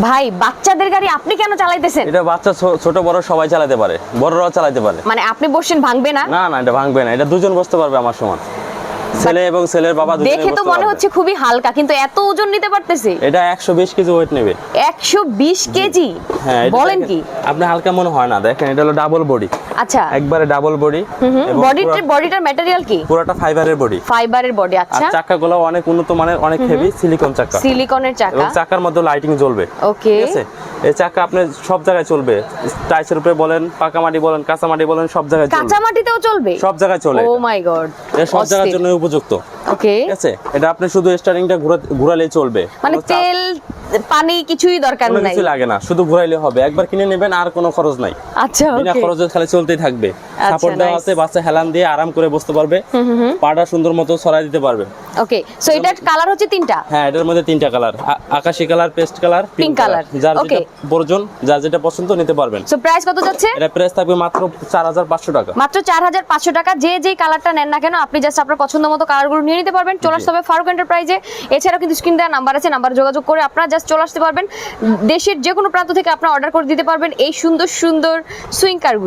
ভাই বাচ্চাদের গাড়ি আপনি কেন চালাইতেছেন? এটা বাচ্চা ছোট বড় সবাই চালাতে পারে, বড়রাও চালাতে পারে। মানে আপনি বসছেন ভাঙবে না? না না, এটা ভাঙবে না, এটা দুজন বসতে পারবে আমার সমান, ছেলে এবং ছেলের বাবা দুজনে দেখে তো মনে হচ্ছে খুবই হালকা, কিন্তু এত ওজন নিতে পারতেছে? এটা 120 কেজি ওয়েট নেবে। 120 কেজি? হ্যাঁ, বলেন কি? আপনি হালকা মনে হয় না, দেখেন এটা হলো ডাবল বডি। আচ্ছা, একবারে ডাবল বডি। বডিটার ম্যাটেরিয়াল কি? পুরোটা ফাইবারের বডি। ফাইবারের বডি। আর আচ্ছা, চাকাগুলো অনেক উন্নত মানের, অনেক হেভি সিলিকন চাকা। সিলিকনের চাকা এবং চাকার মধ্যে লাইটিং জ্বলবে। ওকে, ঠিক আছে, এই চাকা আপনি সব জায়গায় চলবে, টাইসের উপরে বলেন, পাকা মাটি বলেন, কাঁচা মাটি বলেন, সব জায়গায় চলবে। কাঁচা মাটিতেও চলবে? সব জায়গায় চলে। ও মাই গড, এটা সব জায়গার জন্য উপযুক্ত। ওকে, ঠিক আছে, এটা আপনি শুধু স্টারিংটা ঘোরালেই চলবে, মানে তেল পানি কিছুই দরকার নাই, কিছু লাগে না, শুধু ঘোরাইলে হবে। একবার কিনে নেবেন, আর কোনো খরচ নাই। আচ্ছা, বিনা ওকে, খরচে খালি চলতেই থাকবে। সাপোর্ট দেওয়া আছে, বাচ্চা হেলান দিয়ে আরাম করে বসতে পারবে, পাটা সুন্দর মতো ছড়াই দিতে পারবে। ওকে, সো এটার কালার হচ্ছে তিনটা? হ্যাঁ, এটার মধ্যে তিনটা কালার, আকাশী colour, paste colour, pink colour. যার ওকে, যেটা প্রয়োজন, যার যেটা পছন্দ নিতে পারবেন। সো প্রাইস কত যাচ্ছে? এটা প্রাইস থাকবে মাত্র 4500 টাকা। মাত্র 4500 টাকা। যে যেই কালারটা নেন না কেন, আপনি জাস্ট আপনার পছন্দ মতো কালারগুলো নিয়ে নিতে পারবেন। চলে আসতে হবে ফারুক এন্টারপ্রাইজে। এছাড়াও কিন্তু স্ক্রিন দেওয়া নাম্বার আছে, নাম্বারে যোগাযোগ করে আপনারা জাস্ট চলে আসতে পারবেন। দেশের যে কোনো প্রান্ত থেকে আপনারা অর্ডার করে দিতে পারবেন এই সুন্দর সুন্দর সুইং কারগুলো।